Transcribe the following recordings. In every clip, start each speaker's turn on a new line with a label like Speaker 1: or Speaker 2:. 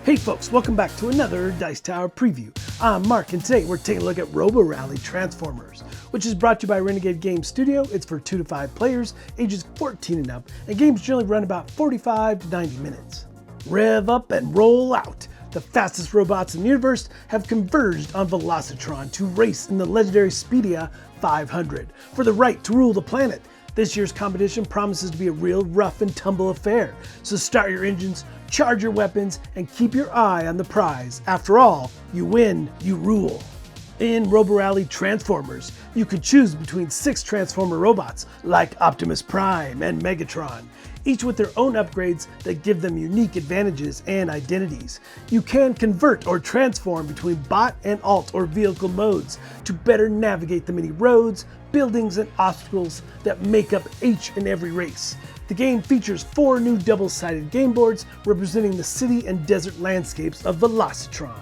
Speaker 1: Hey folks, welcome back to another Dice Tower preview. I'm Mark and today we're taking a look at Robo Rally Transformers, which is brought to you by Renegade Game Studio. It's for 2 to 5 players, ages 14 and up, and games generally run about 45 to 90 minutes. Rev up and roll out! The fastest robots in the universe have converged on Velocitron to race in the legendary Speedia 500 for the right to rule the planet. This year's competition promises to be a real rough and tumble affair, so start your engines, charge your weapons, and keep your eye on the prize. After all, you win, you rule. In Robo Rally Transformers, you can choose between 6 Transformer robots like Optimus Prime and Megatron, each with their own upgrades that give them unique advantages and identities. You can convert or transform between bot and alt or vehicle modes to better navigate the many roads, buildings, and obstacles that make up each and every race. The game features 4 new double-sided game boards representing the city and desert landscapes of Velocitron.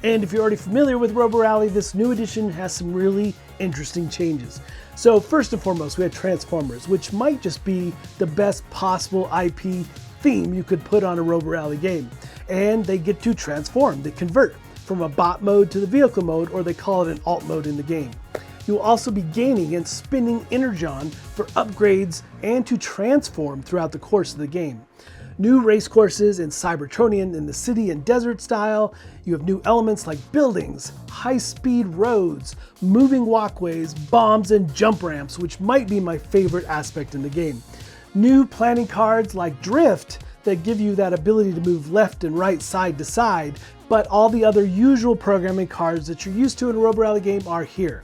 Speaker 1: And if you're already familiar with Robo Rally, this new edition has some really interesting changes. So first and foremost, we have Transformers, which might just be the best possible IP theme you could put on a Robo Rally game. And they get to transform, they convert from a bot mode to the vehicle mode, or they call it an alt mode in the game. You'll also be gaining and spinning Energon for upgrades and to transform throughout the course of the game. New race courses in Cybertronian in the city and desert style. You have new elements like buildings, high-speed roads, moving walkways, bombs, and jump ramps, which might be my favorite aspect in the game. New planning cards like Drift that give you that ability to move left and right, side to side, but all the other usual programming cards that you're used to in a Robo Rally game are here.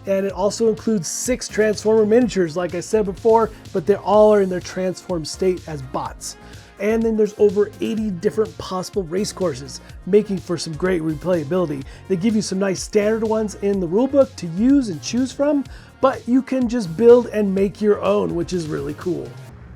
Speaker 1: And it also includes 6 Transformer miniatures, like I said before, but they all are in their transformed state as bots. And then there's over 80 different possible race courses, making for some great replayability. They give you some nice standard ones in the rulebook to use and choose from, but you can just build and make your own, which is really cool.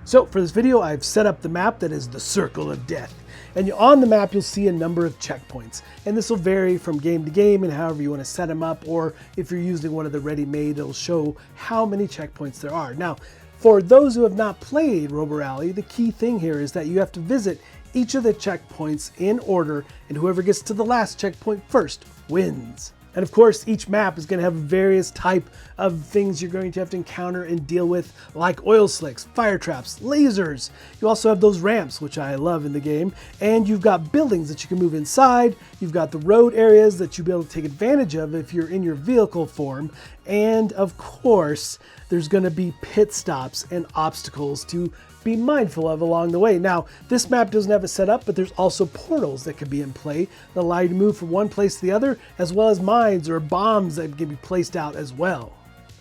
Speaker 1: So for this video, I've set up the map that is the Circle of Death. And on the map, you'll see a number of checkpoints. And this will vary from game to game and however you want to set them up, or if you're using one of the ready-made, it'll show how many checkpoints there are. Now, for those who have not played Robo Rally, the key thing here is that you have to visit each of the checkpoints in order, and whoever gets to the last checkpoint first wins. And of course, each map is going to have various type of things you're going to have to encounter and deal with, like oil slicks, fire traps, lasers. You also have those ramps, which I love in the game, and you've got buildings that you can move inside. You've got the road areas that you'll be able to take advantage of if you're in your vehicle form. And of course, there's going to be pit stops and obstacles to be mindful of along the way. Now, this map doesn't have it set up, but there's also portals that can be in play that allow you to move from one place to the other, as well as mines or bombs that can be placed out as well.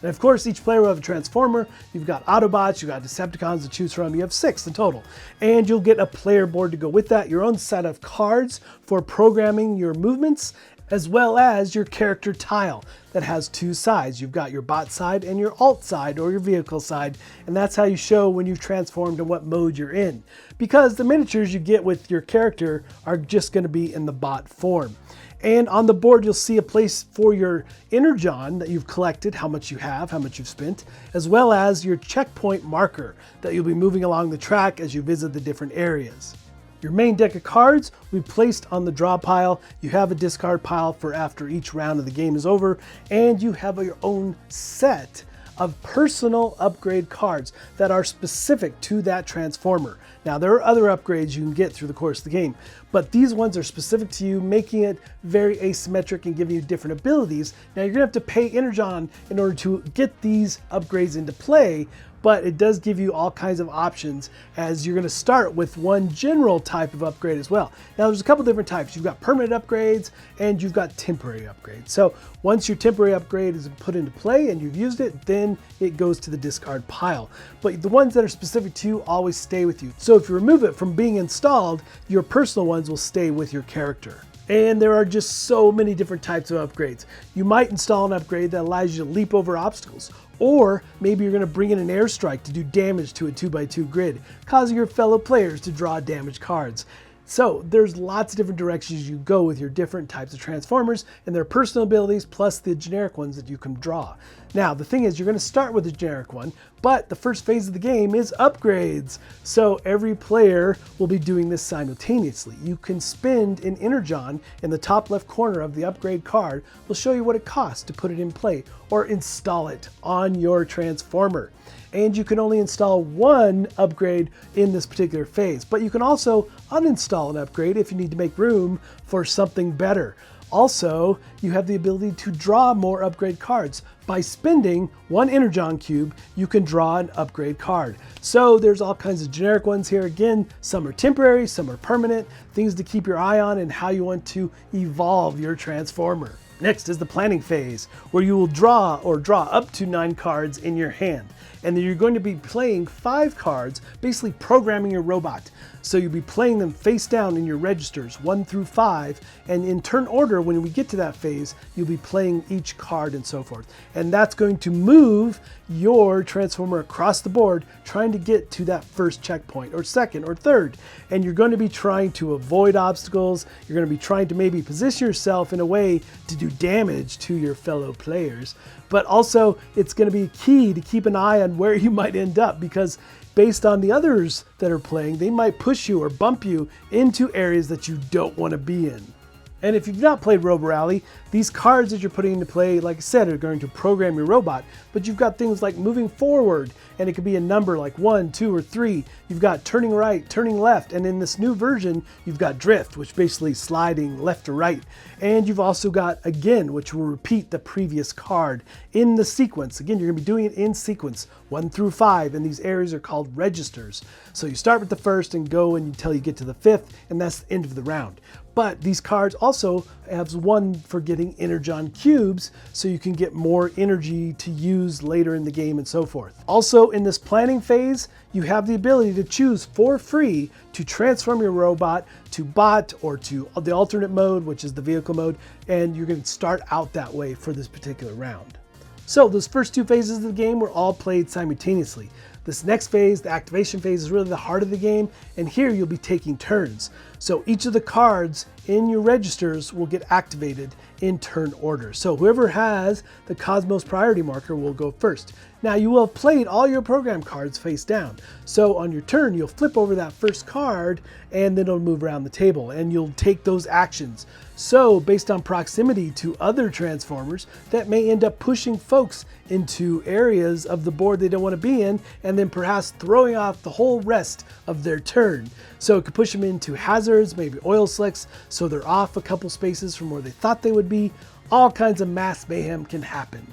Speaker 1: And of course, each player will have a Transformer. You've got Autobots, you've got Decepticons to choose from. You have 6 in total. And you'll get a player board to go with that, your own set of cards for programming your movements, as well as your character tile that has 2 sides. You've got your bot side and your alt side, or your vehicle side, and that's how you show when you've transformed and what mode you're in. Because the miniatures you get with your character are just going to be in the bot form. And on the board, you'll see a place for your Energon that you've collected, how much you have, how much you've spent, as well as your checkpoint marker that you'll be moving along the track as you visit the different areas. Your main deck of cards will be placed on the draw pile. You have a discard pile for after each round of the game is over, and you have your own set of personal upgrade cards that are specific to that Transformer. Now, there are other upgrades you can get through the course of the game, but these ones are specific to you, making it very asymmetric and giving you different abilities. Now, you're gonna have to pay Energon in order to get these upgrades into play, but it does give you all kinds of options, as you're going to start with one general type of upgrade as well. Now, there's a couple different types. You've got permanent upgrades and you've got temporary upgrades. So once your temporary upgrade is put into play and you've used it, then it goes to the discard pile. But the ones that are specific to you always stay with you. So if you remove it from being installed, your personal ones will stay with your character. And there are just so many different types of upgrades. You might install an upgrade that allows you to leap over obstacles, or maybe you're going to bring in an airstrike to do damage to a 2x2 grid, causing your fellow players to draw damaged cards. So there's lots of different directions you go with your different types of Transformers and their personal abilities, plus the generic ones that you can draw. Now, the thing is, you're going to start with the generic one, but the first phase of the game is upgrades. So every player will be doing this simultaneously. You can spend an Energon in the top left corner of the upgrade card. Will show you what it costs to put it in play or install it on your Transformer. And you can only install one upgrade in this particular phase, but you can also uninstall an upgrade if you need to make room for something better. Also, you have the ability to draw more upgrade cards. By spending one Energon cube, you can draw an upgrade card. So there's all kinds of generic ones here. Again, some are temporary, some are permanent, things to keep your eye on and how you want to evolve your Transformer. Next is the planning phase, where you will draw up to 9 cards in your hand. And then you're going to be playing 5 cards, basically programming your robot. So you'll be playing them face down in your registers, 1 through 5, and in turn order, when we get to that phase, you'll be playing each card and so forth. And that's going to move your Transformer across the board, trying to get to that first checkpoint, or second, or third. And you're going to be trying to avoid obstacles, you're going to be trying to maybe position yourself in a way to do damage to your fellow players. But also, it's going to be key to keep an eye on where you might end up, because based on the others that are playing, they might push you or bump you into areas that you don't want to be in. And if you've not played Robo Rally, these cards that you're putting into play, like I said, are going to program your robot, but you've got things like moving forward, and it could be a number like 1, 2, or 3. You've got turning right, turning left, and in this new version, you've got drift, which basically sliding left to right. And you've also got again, which will repeat the previous card in the sequence. Again, you're gonna be doing it in sequence, 1 through 5, and these areas are called registers. So you start with the first and go until you get to the 5th, and that's the end of the round. But these cards also have one for getting Energon cubes, so you can get more energy to use later in the game and so forth. Also, in this planning phase, you have the ability to choose for free to transform your robot to bot or to the alternate mode, which is the vehicle mode, and you're going to start out that way for this particular round. So those first 2 phases of the game were all played simultaneously. This next phase, the activation phase, is really the heart of the game, and here you'll be taking turns. So each of the cards in your registers will get activated in turn order. So whoever has the Cosmos priority marker will go first. Now you will have played all your program cards face down. So on your turn, you'll flip over that first card and then it'll move around the table and you'll take those actions. So based on proximity to other Transformers, that may end up pushing folks into areas of the board they don't want to be in, and then perhaps throwing off the whole rest of their turn. So it could push them into hazards, maybe oil slicks, so they're off a couple spaces from where they thought they would be. All kinds of mass mayhem can happen.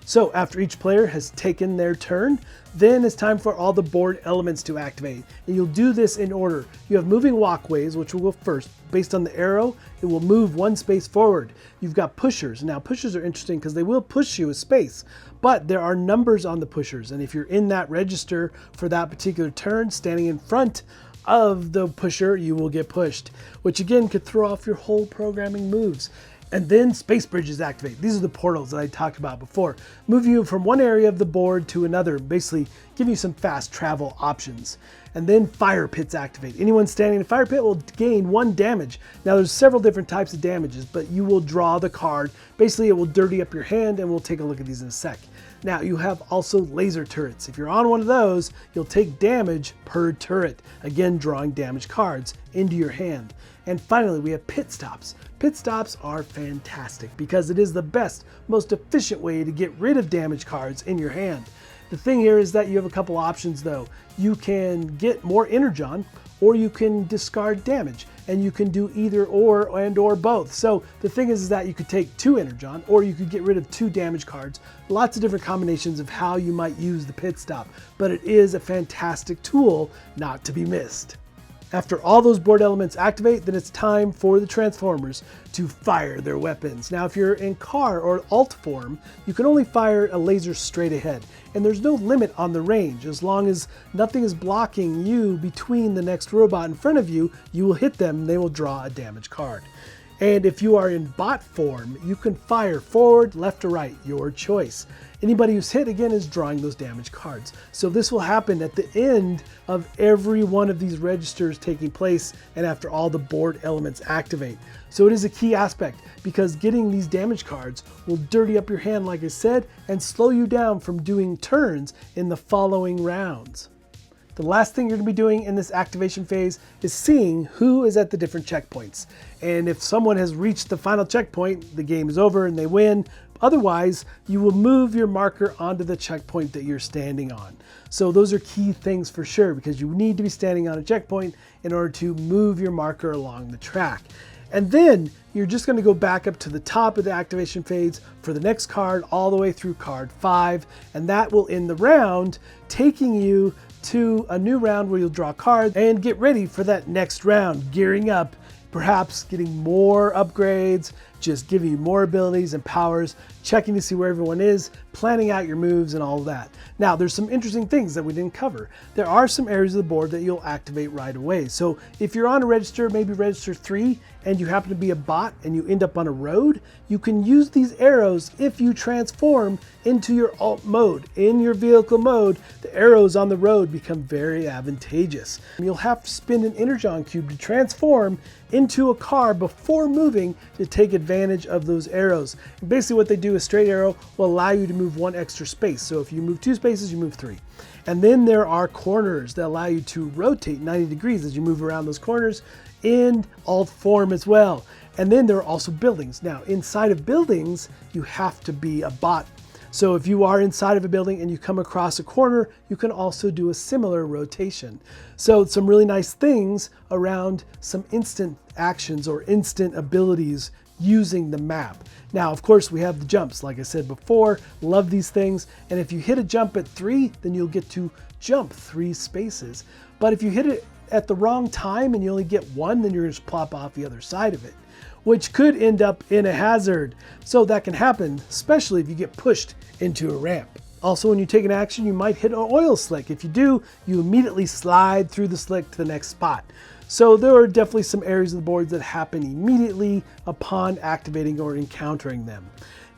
Speaker 1: So after each player has taken their turn, then it's time for all the board elements to activate. And you'll do this in order. You have moving walkways, which will go first. Based on the arrow, it will move 1 space forward. You've got pushers. Now pushers are interesting because they will push you a space, but there are numbers on the pushers. And if you're in that register for that particular turn, standing in front of the pusher, you will get pushed, which again could throw off your whole programming moves. And then space bridges activate. These are the portals that I talked about before. Move you from one area of the board to another, basically give you some fast travel options. And then fire pits activate. Anyone standing in a fire pit will gain 1 damage. Now there's several different types of damages, but you will draw the card. Basically it will dirty up your hand, and we'll take a look at these in a sec. Now you have also laser turrets. If you're on one of those, you'll take damage per turret. Again, drawing damage cards into your hand. And finally, we have pit stops. Pit stops are fantastic because it is the best, most efficient way to get rid of damage cards in your hand. The thing here is that you have a couple options though. You can get more Energon, or you can discard damage, and you can do either or both. So the thing is that you could take 2 Energon, or you could get rid of 2 damage cards. Lots of different combinations of how you might use the pit stop, but it is a fantastic tool not to be missed. After all those board elements activate, then it's time for the Transformers to fire their weapons. Now, if you're in car or alt form, you can only fire a laser straight ahead, and there's no limit on the range. As long as nothing is blocking you between the next robot in front of you, you will hit them and they will draw a damage card. And if you are in bot form, you can fire forward, left, or right, your choice. Anybody who's hit, again, is drawing those damage cards. So this will happen at the end of every one of these registers taking place and after all the board elements activate. So it is a key aspect because getting these damage cards will dirty up your hand, like I said, and slow you down from doing turns in the following rounds. The last thing you're going to be doing in this activation phase is seeing who is at the different checkpoints. And if someone has reached the final checkpoint, the game is over and they win. Otherwise, you will move your marker onto the checkpoint that you're standing on. So those are key things for sure, because you need to be standing on a checkpoint in order to move your marker along the track. And then you're just going to go back up to the top of the activation phase for the next card all the way through card 5. And that will end the round, taking you to a new round where you'll draw cards and get ready for that next round, gearing up, perhaps getting more upgrades, just giving you more abilities and powers, checking to see where everyone is, planning out your moves and all of that. Now, there's some interesting things that we didn't cover. There are some areas of the board that you'll activate right away. So if you're on a register, maybe register 3, and you happen to be a bot and you end up on a road, you can use these arrows if you transform into your alt mode. In your vehicle mode, the arrows on the road become very advantageous. You'll have to spin an energon cube to transform into a car before moving to take advantage of those arrows. And basically what they do, a straight arrow will allow you to move 1 extra space. So if you move 2 spaces, you move 3. And then there are corners that allow you to rotate 90 degrees as you move around those corners in alt form as well. And then there are also buildings. Now, inside of buildings, you have to be a bot. So if you are inside of a building and you come across a corner, you can also do a similar rotation. So some really nice things around some instant actions or instant abilities using the map. Now, of course, we have the jumps. Like I said before, love these things. And if you hit a jump at 3, then you'll get to jump 3 spaces. But if you hit it at the wrong time and you only get 1, then you're going to plop off the other side of it, which could end up in a hazard. So that can happen, especially if you get pushed into a ramp. Also, when you take an action, you might hit an oil slick. If you do, you immediately slide through the slick to the next spot. So there are definitely some areas of the board that happen immediately upon activating or encountering them.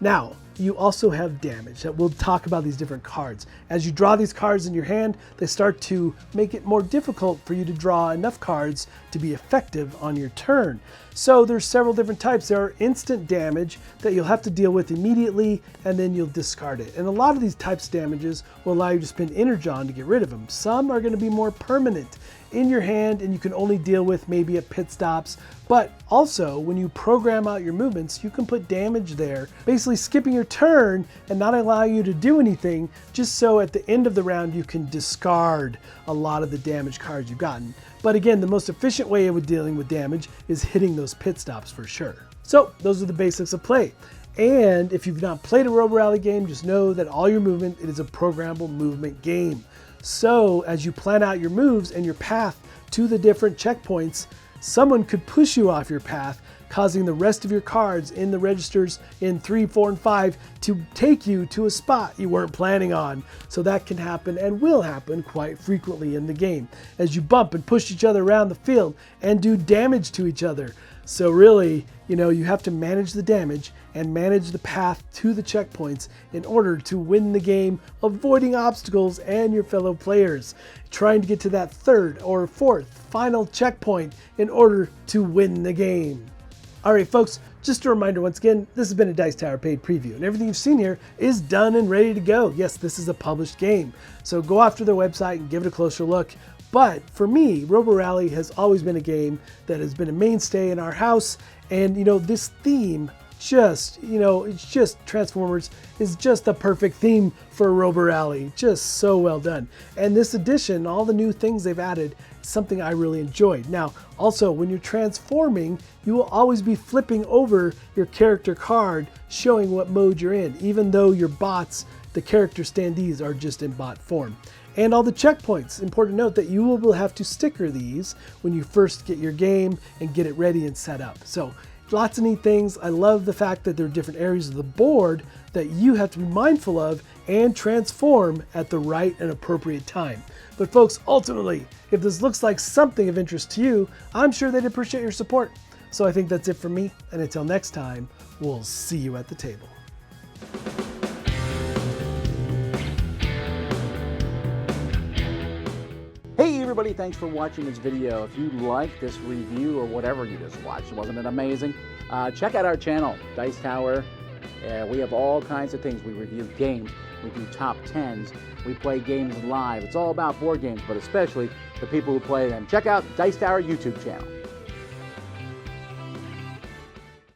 Speaker 1: Now, you also have damage. We'll talk about these different cards. As you draw these cards in your hand, they start to make it more difficult for you to draw enough cards to be effective on your turn. So there's several different types. There are instant damage that you'll have to deal with immediately, and then you'll discard it. And a lot of these types of damages will allow you to spend energon to get rid of them. Some are going to be more permanent in your hand, and you can only deal with maybe at pit stops. But also, when you program out your movements, you can put damage there, basically skipping your turn and not allow you to do anything, just so at the end of the round you can discard a lot of the damage cards you've gotten. But again, the most efficient way of dealing with damage is hitting those pit stops for sure. So those are the basics of play. And if you've not played a Robo Rally game, just know that all your movement, it is a programmable movement game. So as you plan out your moves and your path to the different checkpoints, someone could push you off your path, causing the rest of your cards in the registers in 3, 4, and 5 to take you to a spot you weren't planning on. So that can happen and will happen quite frequently in the game as you bump and push each other around the field and do damage to each other. So really, you have to manage the damage and manage the path to the checkpoints in order to win the game, avoiding obstacles and your fellow players, trying to get to that 3rd or 4th final checkpoint in order to win the game. All right, folks, just a reminder once again, this has been a Dice Tower paid preview, and everything you've seen here is done and ready to go. Yes, this is a published game, so go after their website and give it a closer look. But for me, Robo Rally has always been a game that has been a mainstay in our house, and this theme it's just Transformers is just the perfect theme for Robo Rally. Just so well done. And this edition, all the new things they've added, is something I really enjoyed. Now, also, when you're transforming, you will always be flipping over your character card, showing what mode you're in, even though your bots, the character standees, are just in bot form. And all the checkpoints. Important to note that you will have to sticker these when you first get your game and get it ready and set up. So lots of neat things. I love the fact that there are different areas of the board that you have to be mindful of and transform at the right and appropriate time. But folks, ultimately, if this looks like something of interest to you, I'm sure they'd appreciate your support. So I think that's it for me, and until next time, we'll see you at the table.
Speaker 2: Hey everybody, thanks for watching this video. If you like this review or whatever you just watched, wasn't it amazing? Check out our channel, Dice Tower. We have all kinds of things. We review games, we do top 10s, we play games live. It's all about board games, but especially the people who play them. Check out Dice Tower YouTube channel.